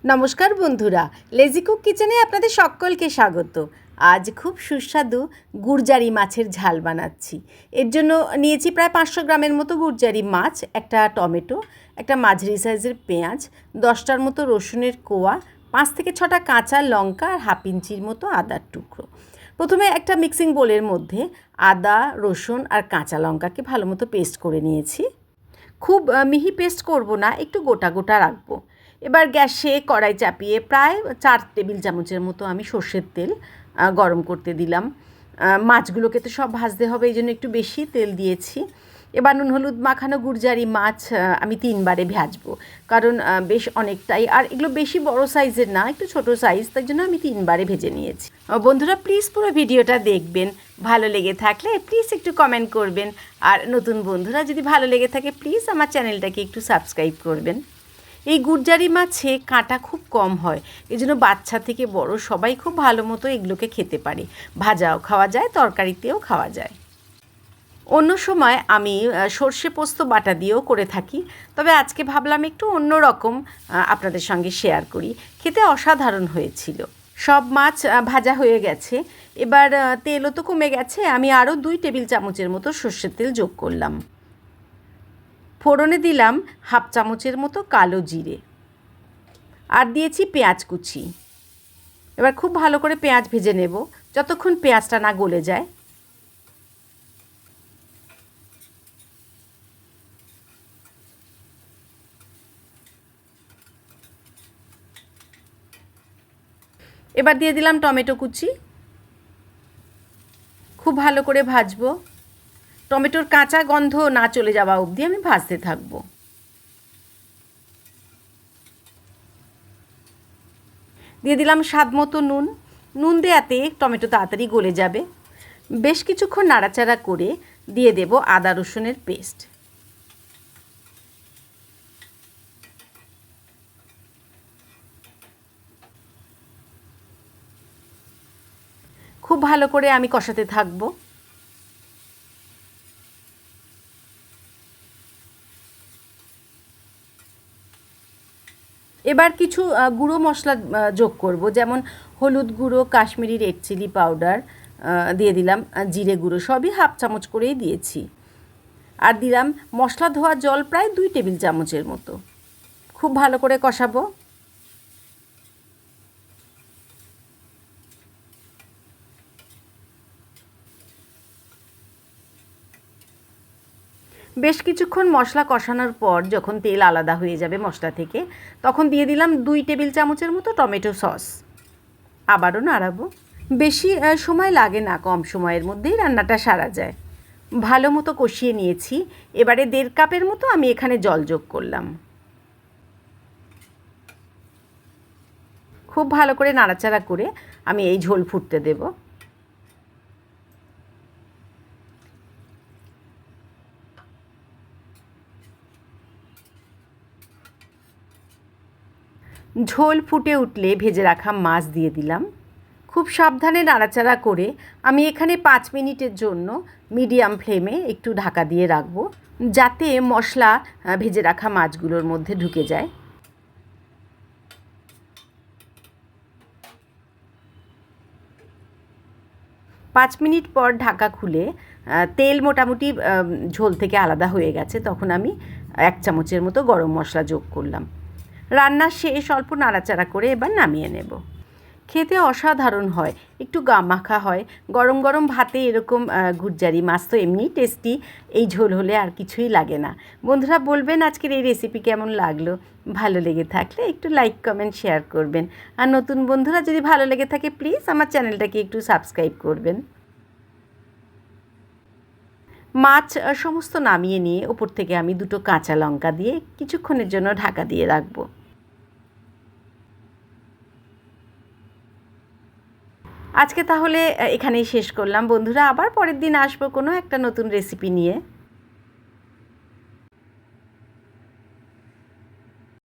নমস্কার বন্ধুরা, lazy cook কিচেনে আপনাদের সকলকে স্বাগত। আজ খুব সুস্বাদু গুড়জারি মাছের ঝাল বানাচ্ছি। এর জন্য নিয়েছি প্রায় 500 গ্রামের মতো গুড়জারি মাছ, একটা টমেটো, একটা মাঝারি সাইজের পেঁয়াজ, 10টার মতো রসুনের কোয়া, 5 থেকে 6টা কাঁচা লঙ্কা আর হাফ ইঞ্চির মতো আদার টুকরো। প্রথমে একটা মিক্সিং বোলের মধ্যে আদা, রসুন আর কাঁচা লঙ্কাকে ভালো মতো পেস্ট করে নিয়েছি। খুব মিহি পেস্ট করব না, একটু গোটা গোটা রাখবো। এবার গ্যাসে কড়াই চাপিয়ে প্রায় 4 টেবিল চামচের মতো আমি সর্ষের তেল গরম করতে দিলাম। মাছগুলোকে তো সব ভাজতে হবে, এই জন্য একটু বেশি তেল দিয়েছি। এবার নুন হলুদ মাখানো গুড়জারি মাছ আমি 3বারে ভাজবো, কারণ বেশ অনেকটাই, আর এগুলো বেশি বড় সাইজের না, একটু ছোট সাইজ, তাই জন্য আমি 3বারে ভেজে নিয়েছি। বন্ধুরা প্লিজ পুরো ভিডিওটা দেখবেন, ভালো লেগে থাকলে প্লিজ একটু কমেন্ট করবেন, আর নতুন বন্ধুরা যদি ভালো লেগে থাকে প্লিজ আমার চ্যানেলটাকে একটু সাবস্ক্রাইব করবেন। এই গুড়জারি মাছে কাঁটা খুব কম হয়, এই জন্য বাচ্চা থেকে বড় সবাই খুব ভালো মতো এগুলোকে খেতে পারে। ভাজাও খাওয়া যায়, তরকারিতেও খাওয়া যায়। অন্য সময় আমি সর্ষে পোস্ত বাটা দিয়েও করে থাকি, তবে আজকে ভাবলাম একটু অন্য রকম আপনাদের সঙ্গে শেয়ার করি। খেতে অসাধারণ হয়েছিল। সব মাছ ভাজা হয়ে গেছে, এবার তেলও তো কমে গেছে, আমি আরও 2 টেবিল চামচের মতো সর্ষের তেল যোগ করলাম। ফোড়নে দিলাম হাফ চামচের মতো কালো জিরে, আর দিয়েছি পেঁয়াজ কুচি। এবার খুব ভালো করে পেঁয়াজ ভেজে নেব যতক্ষণ পেঁয়াজটা না গলে যায়। এবার দিয়ে দিলাম টমেটো কুচি, খুব ভালো করে ভাজবো। টমেটোর কাঁচা গন্ধ না চলে যাওয়া অবধি আমি ভাজতে থাকবো। দিয়ে দিলাম স্বাদ মতো নুন। নুন দেওয়াতে টমেটো তাড়াতাড়ি গলে যাবে। বেশ কিছুক্ষণ নাড়াচাড়া করে দিয়ে দেব আদা রসুনের পেস্ট। খুব ভালো করে আমি কষাতে থাকবো। এবার কিছু গুঁড়ো মশলা যোগ করব, যেমন হলুদ গুঁড়ো, কাশ্মীরি রেড চিলি পাউডার দিয়ে দিলাম, জিরে গুঁড়ো সবই হাফ চামচ করেই দিয়েছি। আর দিলাম মশলা ধোয়া জল প্রায় 2 টেবিল চামচের মতো। খুব ভালো করে কষাবো। বেশ কিছুক্ষণ মশলা কষানোর পর যখন তেল আলাদা হয়ে যাবে মশলা থেকে, তখন দিয়ে দিলাম 2 টেবিল চামচের মতো টমেটো সস। আবারও নাড়াবো। বেশি সময় লাগে না, কম সময়ের মধ্যেই রান্নাটা সারা যায়। ভালো মতো কষিয়ে নিয়েছি। এবারে 1.5 কাপের মতো আমি এখানে জল যোগ করলাম। খুব ভালো করে নাড়াচাড়া করে আমি এই ঝোল ফুটতে দেব। ঝোল ফুটে উঠলে ভেজে রাখা মাছ দিয়ে দিলাম। খুব সাবধানে নাড়াচাড়া করে আমি এখানে 5 মিনিটের জন্য মিডিয়াম ফ্লেমে একটু ঢাকা দিয়ে রাখবো, যাতে মশলা ভেজে রাখা মাছগুলোর মধ্যে ঢুকে যায়। 5 মিনিট পর ঢাকা খুলে তেল মোটামুটি ঝোল থেকে আলাদা হয়ে গেছে, তখন আমি 1 চামচের মতো গরম মশলা যোগ করলাম। রান্না শেষ, অল্প নাড়াচাড়া করে এবার নামিয়ে নেব। খেতে অসাধারণ হয়, একটু গামাখা হয়। গরম গরম ভাতে এরকম গুড়জারি মাছ তো এমনিই টেস্টি, এই ঝোল হলে আর কিছুই লাগে না। বন্ধুরা বলবেন আজকের এই রেসিপি কেমন লাগলো। ভালো লেগে থাকলে একটু লাইক কমেন্ট শেয়ার করবেন, আর নতুন বন্ধুরা যদি ভালো লেগে থাকে প্লিজ আমার চ্যানেলটাকে একটু সাবস্ক্রাইব করবেন। মাছ সমস্ত নামিয়ে নিয়ে ওপর থেকে আমি 2টো কাঁচা লঙ্কা দিয়ে কিছুক্ষণের জন্য ঢাকা দিয়ে রাখবো। আজকে তাহলে এখানেই শেষ করলাম বন্ধুরা, আবার পরের দিন আসবো কোনো একটা নতুন রেসিপি নিয়ে।